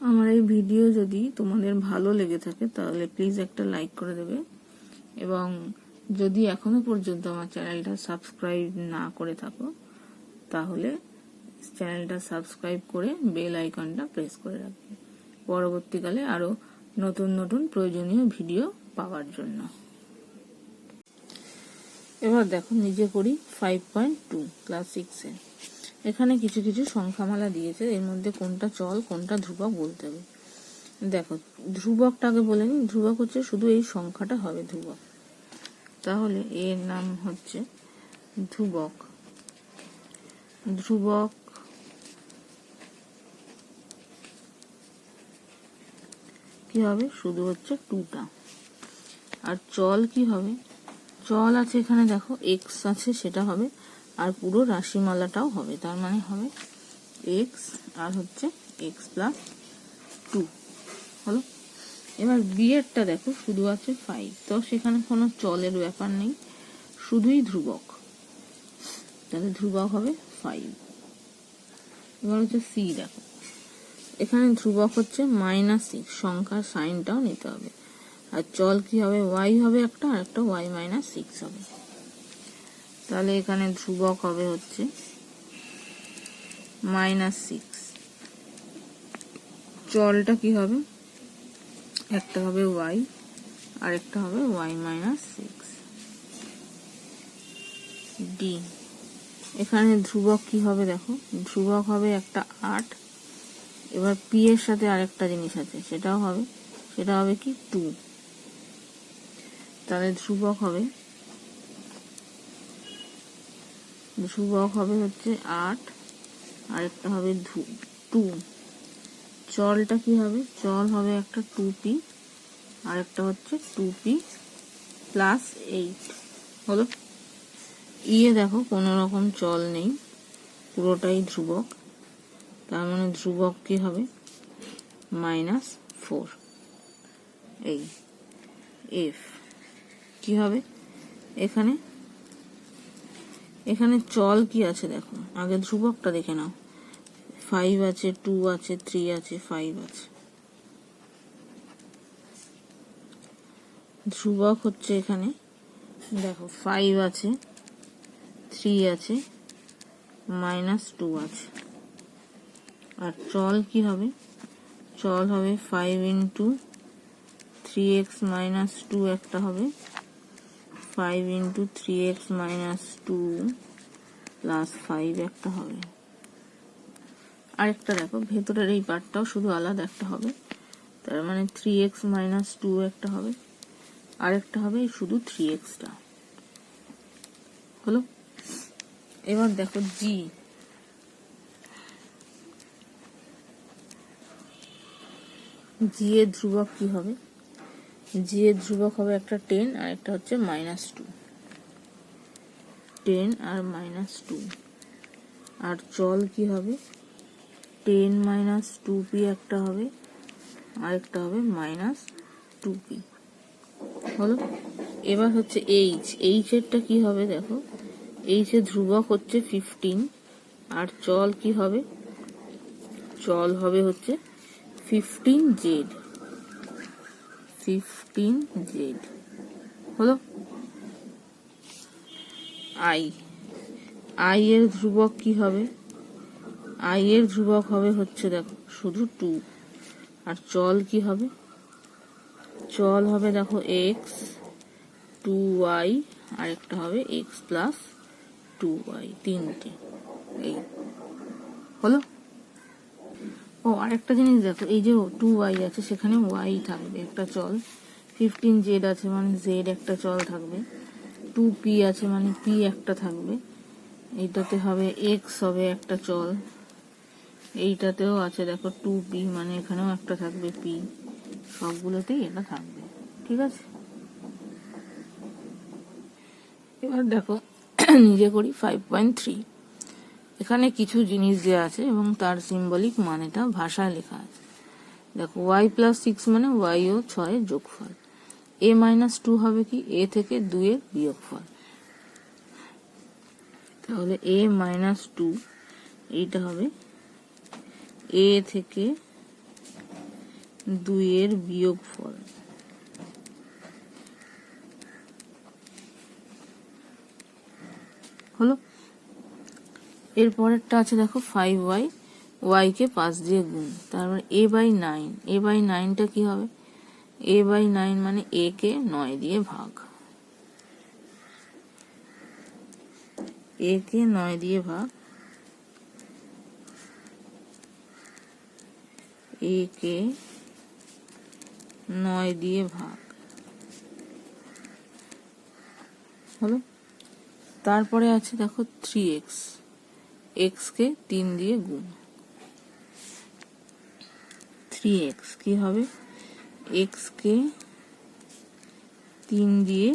আমার এই ভিডিও যদি তোমাদের ভালো লেগে থাকে তাহলে প্লিজ একটা লাইক করে দেবে, এবং যদি এখনো পর্যন্ত আমার চ্যানেলটা সাবস্ক্রাইব না করে থাকো তাহলে চ্যানেলটা সাবস্ক্রাইব করে বেল আইকনটা প্রেস করে রাখবে পরবর্তীকালে আরো নতুন নতুন প্রয়োজনীয় ভিডিও পাওয়ার জন্য। এবার দেখো নিজে করি 5.2 ক্লাস 6 এ। এখানে কিছু কিছু সংখ্যামালা দিয়েছে, এর মধ্যে কোনটা চল কোনটা ধ্রুবক বলতে হবে। দেখো ধ্রুবকটাকে বলে নি, ধ্রুবক হচ্ছে শুধু এই সংখ্যাটা হবে ধ্রুবক, তাহলে এর নাম হচ্ছে ধ্রুবক। ধ্রুবক কি হবে, শুধু হচ্ছে 2টা। আর চল কি হবে, চল আছে এখানে দেখো এক্স আছে, সেটা হবে, আর পুরো রাশিমালাটাও হবে, তার মানে হবে এক্স আর হচ্ছে এক্স প্লাস 2 হলো। এবার বি এরটা দেখো শুধু আছে 5, তো সেখানে কোনো চলের ব্যাপার নেই, শুধুই ধ্রুবক, তাহলে ধ্রুবক হবে 5। এবার হচ্ছে সি, দেখো এখানে ধ্রুবক হচ্ছে -6, সংখ্যার সাইনটাও নিতে হবে, আর চল কি হবে, y হবে একটা, আর একটা y-6 হবে, তাহলে এখানে ধ্রুবক হবে হচ্ছে -6। চলটা কি হবে, একটা হবে y আর একটা হবে y-6। ডি, এখানে ধ্রুবক কি হবে, দেখো ধ্রুবক হবে একটা 8। এবার পি এর সাথে আরেকটা জিনিস আছে, সেটাও হবে, সেটা হবে কি 2, তাহলে ধ্রুবক হবে হচ্ছে 8, আরেকটা হবে 2। চলটা কি হবে, চল হবে একটা 2p, আরেকটা হচ্ছে 2p প্লাস 8 হলো। ইয়ে দেখো কোনো রকম চল নেই, পুরোটাই ধ্রুবক, তার মানে ধ্রুবক কি হবে -4। এই এফ কি হবে, এখানে চল কি আছে দেখো, আগে ধ্রুবকটা দেখে নাও, 5 আছে, 2 আছে, 3 আছে, 5 আছে। ধ্রুবক হচ্ছে এখানে দেখো 5 আছে, 3 আছে, -2 আছে। আর চল কি হবে, চল হবে 5 × 3x - 2 একটা হবে, 5 × 3x - 2 প্লাস 5 একটা হবে। আরেকটা দেখো ভেতরের এই পার্টটাও শুধু আলাদা একটা হবে, তার মানে 3x - 2 একটা হবে, আরেকটা হবে শুধু 3x টা হলো। এবার দেখো জি, জি এর ধ্রুবক কি হবে, জি এর ধ্রুবক হবে একটা 10 আর একটা হচ্ছে -2, 10 আর -2। আর চল কি হবে, 10 - 2p একটা হবে, আরেকটা হবে -2p হলো। এবার হচ্ছে এইচ এরটা কি হবে, দেখো এইচ এর ধ্রুবক হচ্ছে 15, আর চল কি হবে, চল হবে হচ্ছে 15z হলো। আই এর ধ্রুবক কি হবে, আই এর ধ্রুবক হবে হচ্ছে দেখো শুধু 2, আর চল কি হবে, চল হবে দেখো x 2y, আর একটা হবে x প্লাস 2y, তিনটে এই হলো। ও আরেকটা জিনিস দেখো, এই যে 2y আছে সেখানে y থাকবে একটা চল, 15z আছে মানে z একটা চল থাকবে, 2p আছে মানে p একটা থাকবে, এইটাতে হবে x হবে একটা চল, এইটাতেও আছে দেখো 2p মানে এখানেও একটা থাকবে p, সবগুলোতেই এটা থাকবে, ঠিক আছে। এবার দেখো নিজে করি 5.3। এখানে কিছু জিনিস দেওয়া আছে এবং তার সিম্বলিক মানেটা ভাষায় লেখা আছে। দেখো y+6 মানে y ও 6 এর যোগফল, a-2 হবে কি a থেকে 2 এর বিয়োগফল, তাহলে a-2 এইটা হবে a থেকে 2 এর বিয়োগফল। হলো। এর পরেরটা আছে দেখো 5y, y কে 5 দিয়ে গুণ, তারপর a/9, a/9টা কি হবে, a/9 মানে a কে 9 দিয়ে ভাগ, a কে 9 দিয়ে ভাগ, a কে 9 দিয়ে ভাগ। হলো। তারপরে আছে দেখো 3x, x কে 3 দিয়ে গুণ, 3x কি হবে, x কে 3 দিয়ে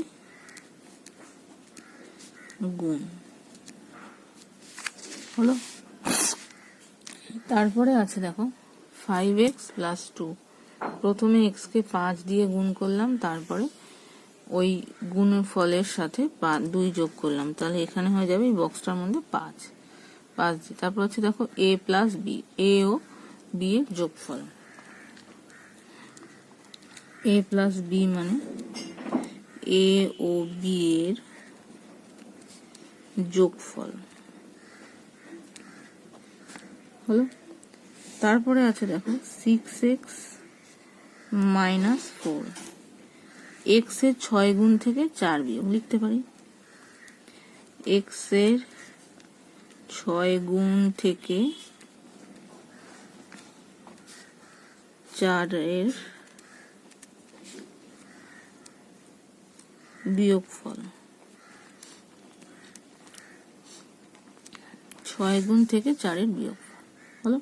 গুণ। হলো। তারপরে আছে দেখো 5x প্লাস 2, প্রথমে x কে 5 দিয়ে গুণ করলাম, তারপরে ওই গুণের ফলের সাথে 2 যোগ করলাম, তাহলে এখানে হয়ে যাবে এই বক্সটার মধ্যে 5 দিয়ে। তারপর হচ্ছে দেখো a প্লাস বি, a ও b এর যোগফল, a প্লাস বি মানে a ও b এর যোগফল। হলো। তারপরে আছে দেখো 6x মাইনাস 4, x এর 6 গুণ থেকে 4 বিয়োগ লিখতে পারি, x এর 6 গুণ থেকে 4 এর বিয়োগফল, 6 গুণ থেকে 4 এর বিয়োগফল। হলো।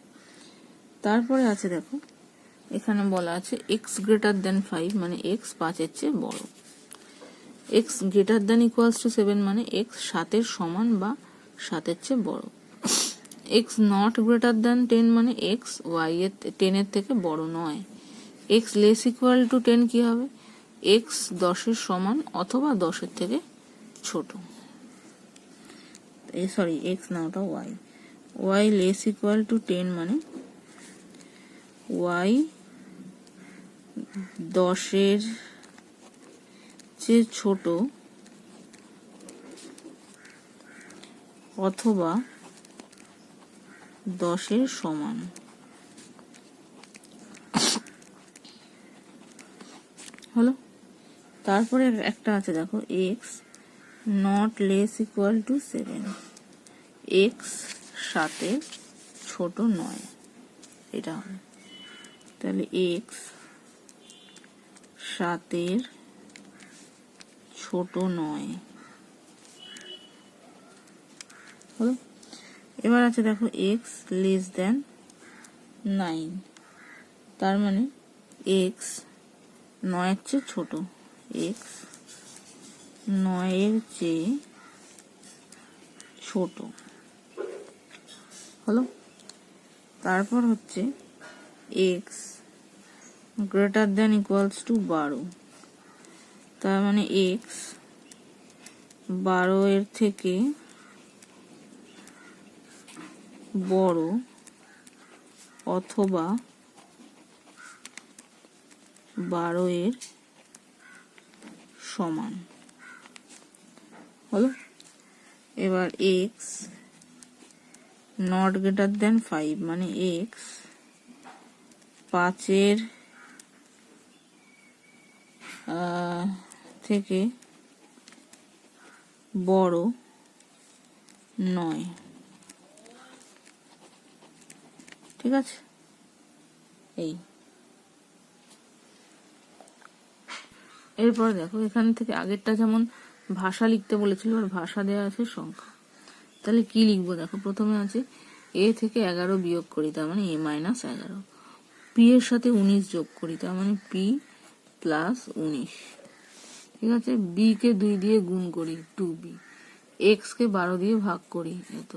তারপরে আছে দেখো এখানে বলা আছে x গ্রেটার দেন 5 মানে x 5 এর চেয়ে বড়, x greater than equals to 7 মানে x 7 এর সমান বা 7 এর চেয়ে বড়, x নট গ্রেটার দেন 10 মানে x y এর 10 এর থেকে বড় নয়, x লেস ইকুয়াল টু 10 কি হবে, x 10 এর সমান অথবা 10 এর থেকে ছোট, সরি x না ওটা y, y less equal to 10 মানে y 10 এর চেয়ে ছোট অথবা 10 এর সমান। হলো। তারপরে একটা আছে দেখো x not less equal to 7, x 7 এর ছোট নয়, এটা হবে, তাহলে x 7 এর ছোট নয়। হলো। এবার আছে দেখো x লেস দেন 9, তার মানে x 9 এর চেয়ে ছোট, x 9 এর চেয়ে ছোট। হলো। তারপর হচ্ছে x greater than equals to 12, তার মানে x 12 এর থেকে বড় অথবা 12 এর সমান। হলো। এবার x নট গ্রেটার দেন 5 মানে x 5 এর থেকে বড় নয়, ঠিক আছে। এই এরপর দেখো এখান থেকে আগেরটা যেমন ভাষা লিখতে বলেছিল আর ভাষা দেওয়া আছে সংখ্যা, তাহলে কি লিখবো দেখো, প্রথমে আছে a থেকে 11 বিয়োগ করি, তার মানে a মাইনাস 11, p এর সাথে 19 যোগ করি, তার মানে p প্লাস 19, ঠিক আছে। b কে 2 দিয়ে গুণ করি 2b, x কে 12 দিয়ে ভাগ করি এত,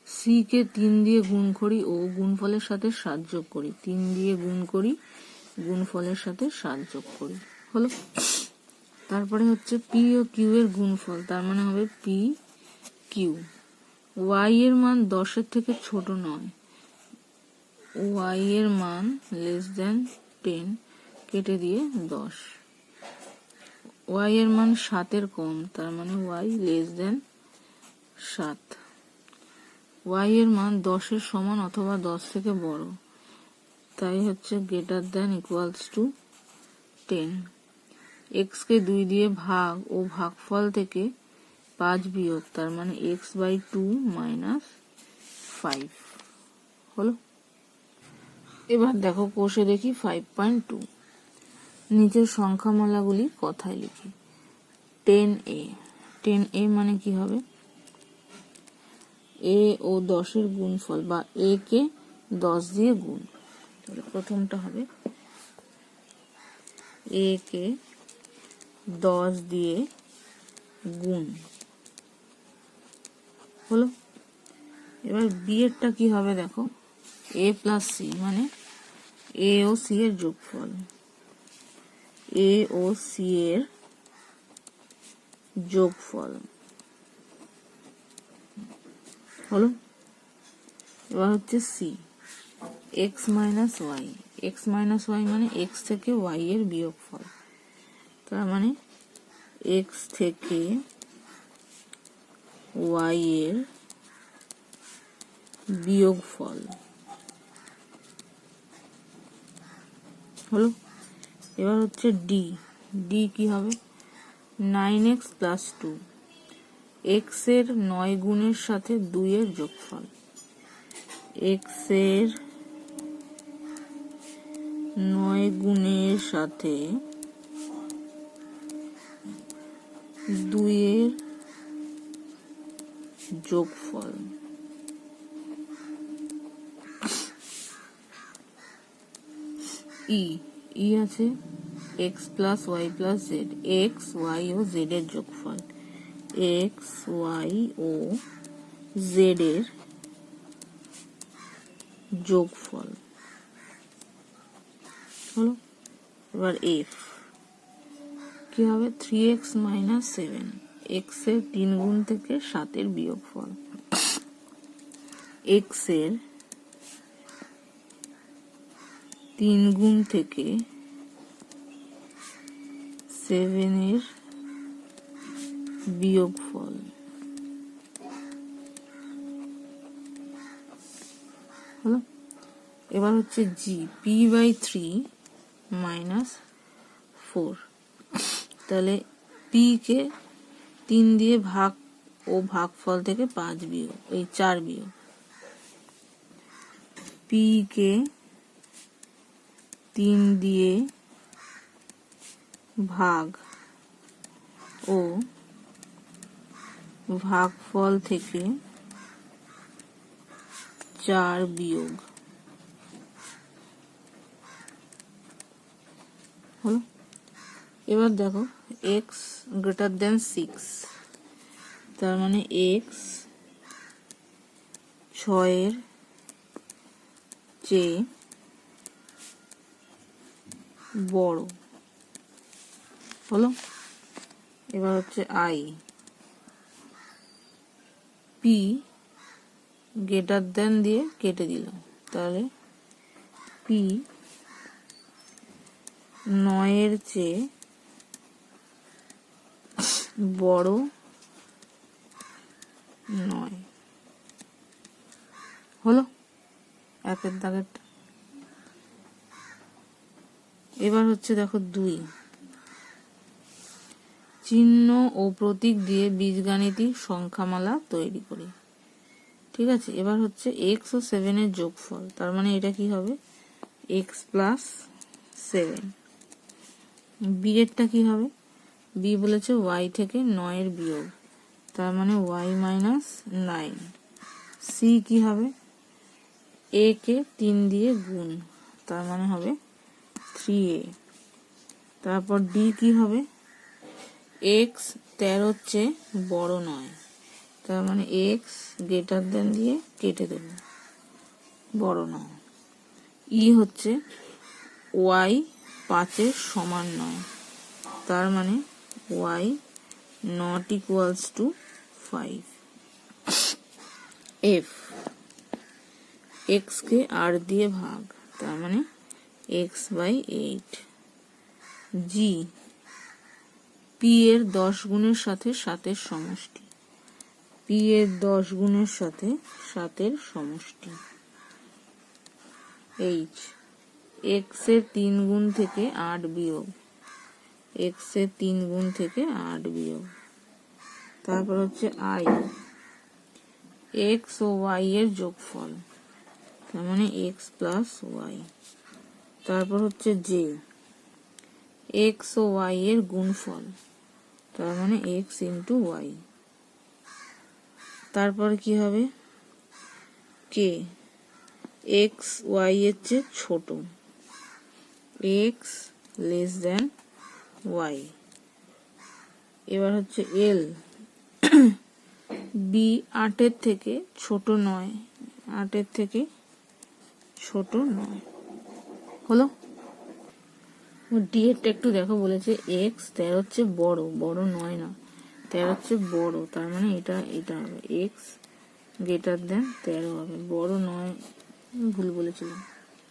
c কে 3 দিয়ে গুণ করি ও গুণফলের সাথে 7 যোগ করি, 3 দিয়ে গুণ করি গুণফলের সাথে 7 যোগ করি। হলো। তারপরে হচ্ছে p ও q এর গুণফল, তার মানে হবে p q, y এর মান 10 এর থেকে ছোট নয়, y এর মান লেস দেন 10, কেটে দিয়ে 10। y এর মান 7 কম, তার মানে y লেস দেন 7। y এর মান 10 সমান অথবা 10 থেকে বড়, তাই হচ্ছে greater than equals to 10। x কে 2 দিয়ে ভাগ ও ভাগফল থেকে 5 বিয়োগ, তার মানে x/2 মাইনাস 5 হলো। এবার দেখো কোষে দেখি 5.2। নিচের সংখ্যামালাগুলি কথায় লিখি। 10a, 10a মানে কি হবে? a ও 10 এর গুণফল, বা a কে 10 দিয়ে গুণ। তাহলে প্রথমটা হবে a কে 10 দিয়ে গুণ হলো। এবার b এরটা কি হবে দেখো, a প্লাস c মানে a ও c এর যোগফল, a ও c এর যোগফল হলো। এবার হচ্ছে c, x minus y, x minus y মানে x থেকে y এর বিয়োগফল, তার মানে x থেকে y এর বিয়োগফল হলো। এবার হচ্ছে d, d কি হবে? 9x প্লাস 2, x এর 9 গুণের সাথে 2 এর যোগফল, x এর 9 গুণের সাথে 2 এর যোগফল। ই আছে x plus y plus z, x y ও z এর যোগফল, x y ও z এর যোগফল হলো। এবার f কি হবে? 3x মাইনাস 7, x এর 3 গুণ থেকে 7 এর বিয়োগফল, x এর 3 গুণ থেকে 7 এর বিয়োগফল হলো। এবার হচ্ছে g, p/3 মাইনাস 4, তাহলে p কে 3 দিয়ে ভাগ ও ভাগফল থেকে 5 বিয়োগ, এই 4 বিয়োগ, p কে 3 দিয়ে ভাগ ও ভাগফল থেকে 4 বিয়োগ হলো। এবার দেখো x গ্রেটার দেন 6, তার মানে x 6 এর চেয়ে বড় হলো। এবার হচ্ছে i, p গ্রেটার দেন দিয়ে কেটে দিলাম, তাহলে p 9 এর চেয়ে বড় নয় হলো একের দাগেরটা। এবার হচ্ছে দেখো 2, চিহ্ন ও প্রতীক দিয়ে বীজগাণিতিক সংখ্যামালা তৈরি করি। ঠিক আছে, এবার হচ্ছে x ও 7 এর যোগফল, তার মানে এটা কি হবে? x plus 7। b এরটা কি হবে? b বলেছে y থেকে 9 এর বিয়োগ, তার মানে y মাইনাস 9। c কি হবে? a কে 3 দিয়ে গুণ, তার মানে হবে 3a। তারপর d কি হবে? x 13 চেয়ে বড় নয়, তার মানে x গ্রেটার দেন দিয়ে কেটে দেব, বড় নয়। ই হচ্ছে y 5 এর সমান নয়, তার মানে y not equals to 5। f x K r দিয়ে ভাগ, তার মানে x/8। জি, পি এর 10 গুণের সাথে 7 সমষ্টি, পি এর 10 গুণের সাথে 7 সমষ্টি। এইচ, এক্স এর 3 গুণ থেকে 8 বিয়োগ, এক্স এর 3 গুণ থেকে 8 বিয়োগ। তারপর হচ্ছে আই, এক্স ও ওয়াই এর যোগফল, তার মানে এক্স প্লাস ওয়াই। তারপর হচ্ছে জে, এক্স ও ওয়াই এর গুণফল, তার মানে এক্স ইন্টু ওয়াই। তারপর কি হবে, কে, এক্স ওয়াই এর চেয়ে ছোট, এক্স লেস দেন ওয়াই। এবার হচ্ছে এল, বি 8 এর থেকে ছোট নয়, 8 এর থেকে ছোট নয়। হলো। ডি এরটা একটু দেখো, বলেছে এক্স 13 হচ্ছে বড়, বড় নয় না, 13 হচ্ছে বড়, তার মানে এটা এটা হবে এক্স গ্রেটার দেন 13 হবে, বড় নয়, ভুল বলেছিলাম,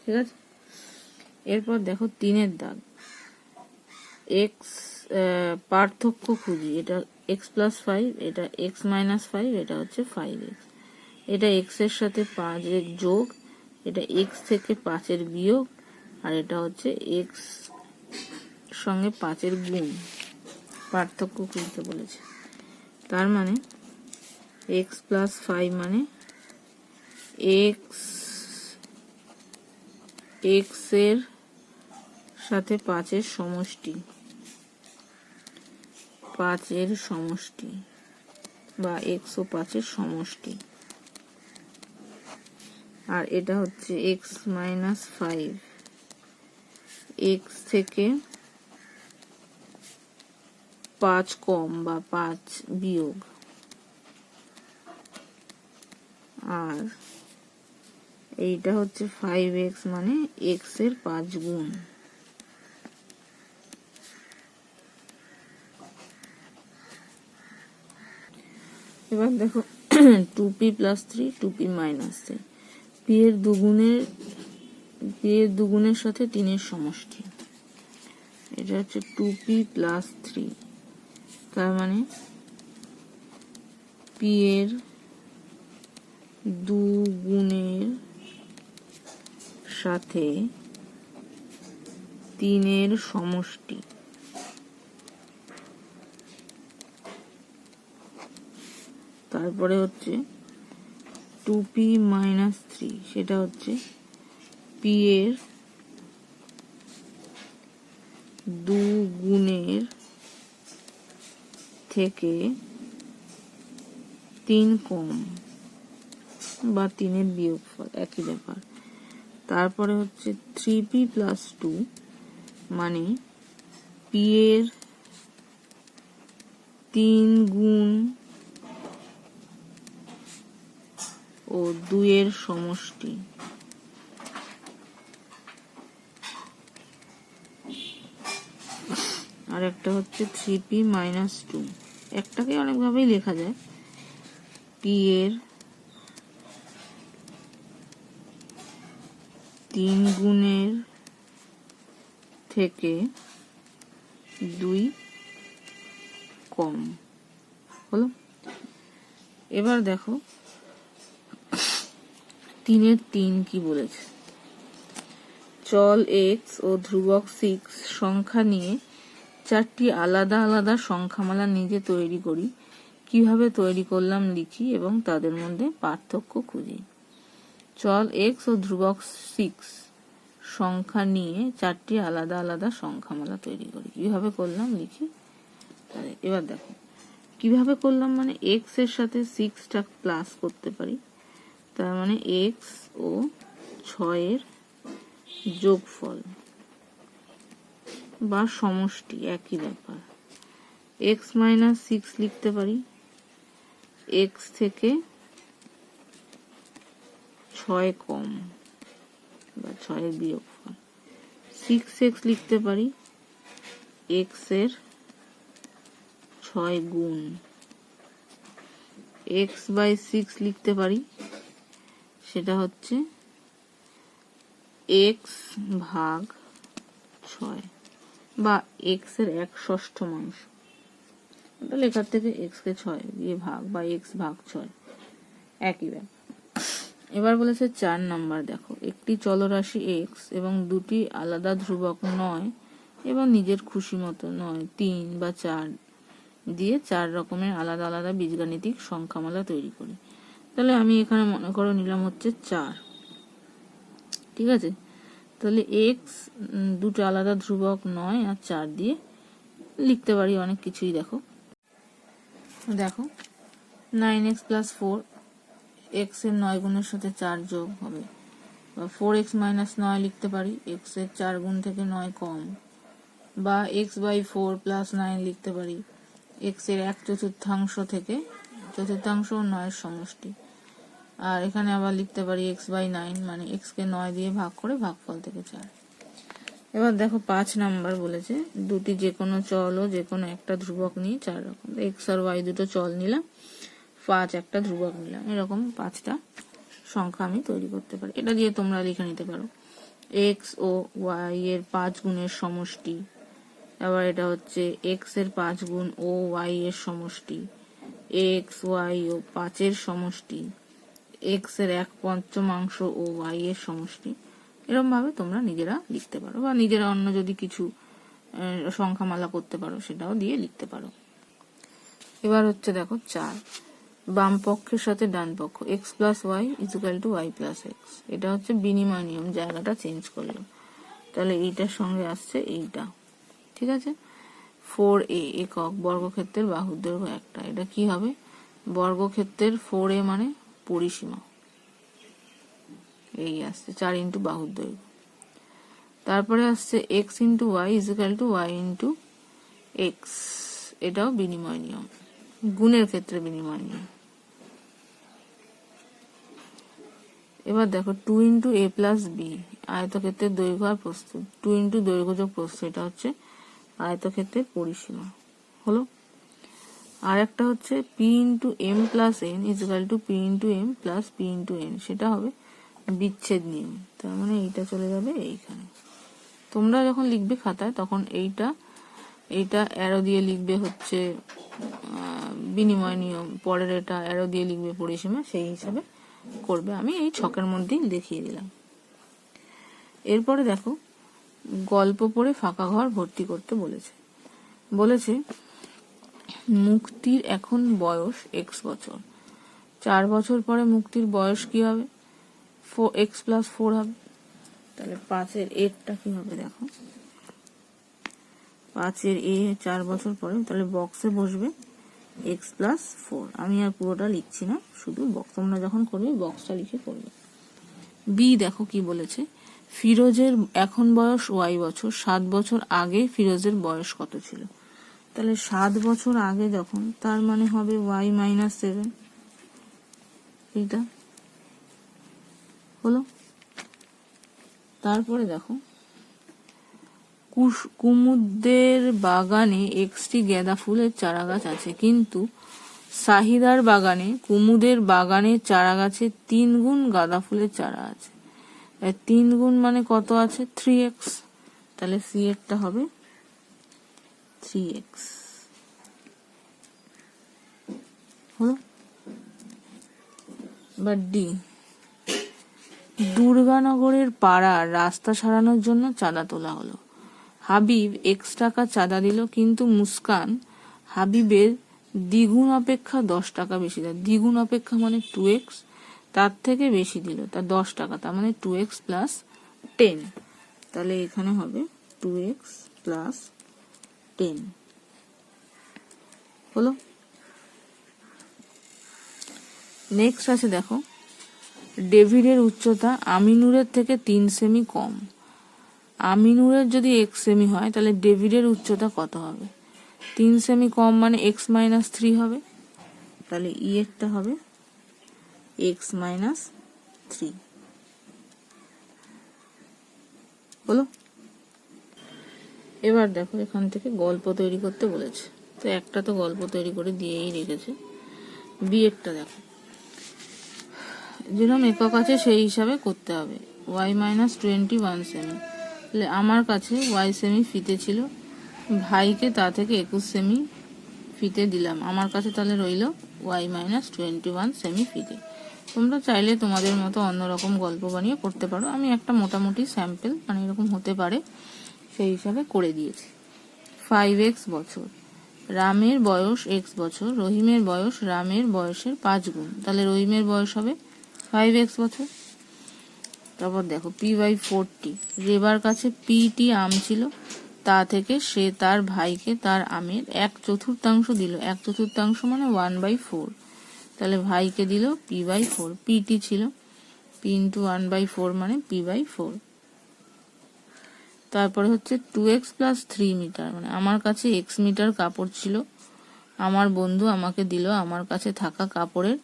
ঠিক আছে। এরপর দেখো 3 দাগ, এক্স পার্থক্য খুঁজি, এটা এক্স প্লাস 5, এটা এক্স মাইনাস 5, এটা হচ্ছে 5x, এটা এক্স এর সাথে 5 এর যোগ, এটা এক্স থেকে 5 এর বিয়োগ, আর এটা হচ্ছে এক্স সঙ্গে 5 এর গুণ, পার্থক্য খুঁজতে বলেছে। তার মানে এক্স প্লাস 5 মানে এক্স, এক্স এর সাথে 5 এর সমষ্টি, 5 এর সমষ্টি, বা এক্স ও 5 এর সমষ্টি। আর এটা হচ্ছে এক্স মাইনাস 5, এক্স থেকে 5 কম বা 5 বিয়োগ, আর এইটা হচ্ছে 5x মানে এক্স এর 5 গুণ। এবার দেখো 2p plus 3, 2p minus 3, P এর দুগুণের সাথে 3 এর সমষ্টি, এটা হচ্ছে 2p প্লাস 3, তার মানে পি এর 2 গুণের সাথে 3 এর সমষ্টি। তারপরে হচ্ছে 2p মাইনাস 3, সেটা হচ্ছে পি এর 2 গুণের থেকে 3 কম বা 3 এর বিয়োগফল, একই ব্যাপার। তারপরে হচ্ছে 3p প্লাস 2 মানে পি এর 3 গুণ ও 2 এর সমষ্টি। আর একটা হচ্ছে 3p মাইনাস 2, একটাকে অনেকভাবেই লেখা যায়, পি এর 3 গুণের থেকে 2 কম। হলো। এবার দেখো 3 এর 3 কি বলেছে, চল এক্স ও ধ্রুবক 6 সংখ্যা নিয়ে 4টি আলাদা আলাদা সংখ্যামালা নিজে তৈরি করি, কিভাবে তৈরি করলাম লিখি এবং তাদের মধ্যে পার্থক্য খুঁজি। চল এক্স ও ধ্রুবক 6 সংখ্যা নিয়ে 4টি আলাদা আলাদা সংখ্যামালা তৈরি করি, কিভাবে করলাম লিখি। এবার দেখো কিভাবে করলাম, মানে এক্স এর সাথে 6টা প্লাস করতে পারি, তার মানে এক্স ও 6 এর যোগফল বা সমষ্টি, একই ব্যাপার। এক্স মাইনাস 6 লিখতে পারি, এক্স থেকে 6 কম বা 6 এর বিয়োগফল। 6x লিখতে পারি, এক্স এর 6 গুণ। এক্স বাই 6 লিখতে পারি, সেটা হচ্ছে এক্স ভাগ 6 বা এক্স এর 1/6 এটা লেখার থেকে এক্স কে 6 দিয়ে ভাগ বা এক্স ভাগ 6 একই ব্যাপার। এবার বলেছে 4 নাম্বার, দেখো একটি চলরাশি এক্স এবং দুটি আলাদা ধ্রুবক নয় এবং নিজের খুশি মতো 9, 3 বা 4 দিয়ে 4 রকমের আলাদা আলাদা বীজগাণিতিক সংখ্যামালা তৈরি করি। তাহলে আমি এখানে মনে করো নিলাম হচ্ছে 4, ঠিক আছে। তাহলে এক্স দুটো আলাদা ধ্রুবক 9 আর 4 দিয়ে লিখতে পারি অনেক কিছুই। দেখো 9x + 4, এক্স এর 9 গুণের সাথে 4 যোগ হবে, বা 4x - 9 লিখতে পারি, এক্স এর 4 গুণ থেকে 9 কম, বা x/4 + 9 লিখতে পারি, এক্স এর 1/4 থেকে 1/4 ও 9 এর সমষ্টি। আর এখানে আবার লিখতে পারি x/9, মানে এক্স কে 9 দিয়ে ভাগ করে ভাগফল থেকে 4। এবার দেখো 5 নাম্বার বলেছে দুটি যে কোনো চল ও যে কোনো একটা ধ্রুবক নিয়ে 4 রকম, এক্স আর ওয়াই দুটো চল নিলাম, 5 একটা ধ্রুবক নিলাম, এরকম 5টা সংখ্যা আমি তৈরি করতে পারি। এটা দিয়ে তোমরা লিখে নিতে পারো এক্স ও ওয়াই এর 5 গুণের সমষ্টি, আবার এটা হচ্ছে এক্স এর 5 গুণ ও ওয়াই এর সমষ্টি, এক্স ওয়াই ও 5 এর সমষ্টি, এক্স এর 1/5 ও ওয়াই এর সমষ্টি। এরকম ভাবে তোমরা নিজেরা লিখতে পারো, বা নিজেরা অন্য যদি কিছু সংখ্যামালা করতে পারো সেটাও দিয়ে লিখতে পারো। এবার হচ্ছে দেখো 4, বাম পক্ষের সাথে ডান পক্ষ, x plus y equal to y plus x. এটা হচ্ছে বিনিময় নিয়ম, জায়গাটা চেঞ্জ করলো, তাহলে এইটার সঙ্গে আসছে এইটা, ঠিক আছে। 4a একক, বর্গক্ষেত্রের বাহুর দৈর্ঘ্য 1টা, এটা কি হবে, বর্গক্ষেত্রের 4a মানে পরিসীমা, এই আসছে 4 ইন্টু বাহুর দৈর্ঘ্য। তারপরে আসছে x into y equal to y into x, এটাও বিনিময় নিয়ম, গুণের ক্ষেত্রে বিনিময় নিয়ম। এবার দেখো 2 ইন্টু a প্লাস বি, আয়তক্ষেত্রের দৈর্ঘ্য আর প্রস্থ, 2 ইন্টু দৈর্ঘ্য যোগ প্রস্থ, এটা হচ্ছে আয়তক্ষেত্রের পরিসীমা হলো। আর একটা হচ্ছে p into m plus n equal to p into m plus p into n, সেটা হবে বিচ্ছেদ নিয়ম, তার মানে এইটা চলে যাবে এইখানে। তোমরা যখন লিখবে খাতায় তখন এইটা অ্যারো দিয়ে লিখবে হচ্ছে বিনিময় নিয়ম, পরের এটা অ্যারো দিয়ে লিখবে পরিসীমা, সেই হিসাবে করবে। আমি এই ছকের মধ্যেই দেখিয়ে দিলাম। এরপরে দেখো গল্প পড়ে ফাঁকা ঘর ভর্তি করতে বলেছে মুক্তির এখন বয়স x বছর, 4 বছর পরে মুক্তির বয়স কি হবে, x + 4 হবে। তাহলে 5-এর এরটা কি হবে, দেখো 5-এর এ 4 বছর পরে, তাহলে বক্সে বসবে x + 4। আমি আর পুরোটা লিখছি না, শুধু বক্স, তোমরা যখন করবে বক্সটা লিখে করবে। বি দেখো কি বলেছে, ফিরোজের এখন বয়স y বছর, 7 বছর আগে ফিরোজের বয়স কত ছিল। তাহলে 7 বছর আগে যখন, তার মানে হবে y - 7, এইটা হলো। তারপরে দেখো কুমুদের বাগানে 1টি গাঁদা ফুলের চারা গাছ আছে, কিন্তু সাহিদার বাগানে কুমুদের বাগানের চারা গাছে 3 গুণ গাঁদা ফুলের চারা আছে। 3 গুণ মানে কত আছে, 3x, তাহলে সি এরটা হবে 3x হলো। বা ডি, দুর্গানগরের পাড়ার রাস্তা সারানোর জন্য চাঁদা তোলা হলো। হাবিব x টাকা চাঁদা দিল, কিন্তু মুস্কান হাবিবের দ্বিগুণ অপেক্ষা 10 টাকা বেশি দেয়। দ্বিগুণ অপেক্ষা মানে 2x, তার থেকে বেশি দিল, তার 10 টাকা, তার মানে 2x + 10। তাহলে এখানে হবে 2x + 10 হলো। নেক্সট আছে দেখো, ডেভিডের উচ্চতা আমিনুরের থেকে 3 সেমি কম। আমিনুরের যদি 1 সেমি হয় তাহলে ডেভিডের উচ্চতা কত হবে, 3 সেমি কম মানে x - 3 হবে, তাহলে ই এরটা হবে x - 3 হলো। এবার দেখো এখান থেকে গল্প তৈরি করতে বলেছে, তো একটা তো গল্প তৈরি করে দিয়েই রেখেছে। বি এরটা দেখো, যেরকম একক আছে সেই হিসাবে করতে হবে। ওয়াই মাইনাস 21 সেমি। তাহলে আমার কাছে ওয়াই সেমি ফিতে ছিল, ভাইকে তা থেকে 21 সেমি ফিতে দিলাম, আমার কাছে তাহলে রইল ওয়াই মাইনাস 21 সেমি ফিতে। তোমরা চাইলে তোমাদের মতো অন্যরকম গল্প বানিয়ে করতে পারো, আমি একটা মোটামুটি স্যাম্পল মানে এরকম হতে পারে সেই হিসাবে করে দিয়েছি। 5x বছর, রামের বয়স x বছর, রহিমের বয়স রামের বয়সের 5 গুণ, তাহলে রহিমের বয়স হবে 5x বছর। তারপর দেখো p/40, রেবার কাছে pটি আম ছিল, তা থেকে সে তার ভাইকে তার আমের 1/4 দিল। 1/4 মানে 1/4, তাহলে ভাইকে দিল p/4, pটি ছিল p × 1/4 মানে p/4। তারপরে হচ্ছে 2x + 3 মিটার, মানে আমার কাছে x মিটার কাপড় ছিল, আমার বন্ধু আমাকে দিল আমার কাছে থাকা কাপড়ের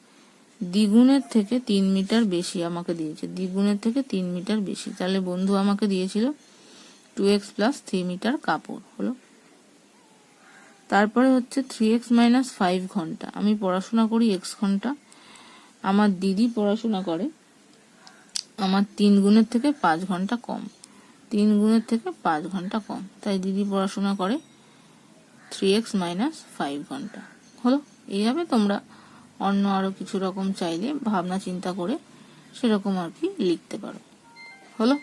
দ্বিগুণের থেকে 3 মিটার বেশি আমাকে দিয়েছে, দ্বিগুণের থেকে 3 মিটার বেশি, তাহলে বন্ধু আমাকে দিয়েছিল 2x + 3 মিটার কাপড় হলো। তারপরে হচ্ছে 3x - 5 ঘন্টা, আমি পড়াশোনা করি x ঘন্টা, আমার দিদি পড়াশোনা করে আমার 3 গুণের থেকে 5 ঘন্টা কম, 3 গুণের থেকে 5 ঘন্টা কম, তাই দিদি পড়াশোনা করে 3x - 5 ঘন্টা হলো। এইভাবে তোমরা অন্য আরো কিছু রকম চাইলে ভাবনা চিন্তা করে সেরকম আর কি লিখতে পারো হলো।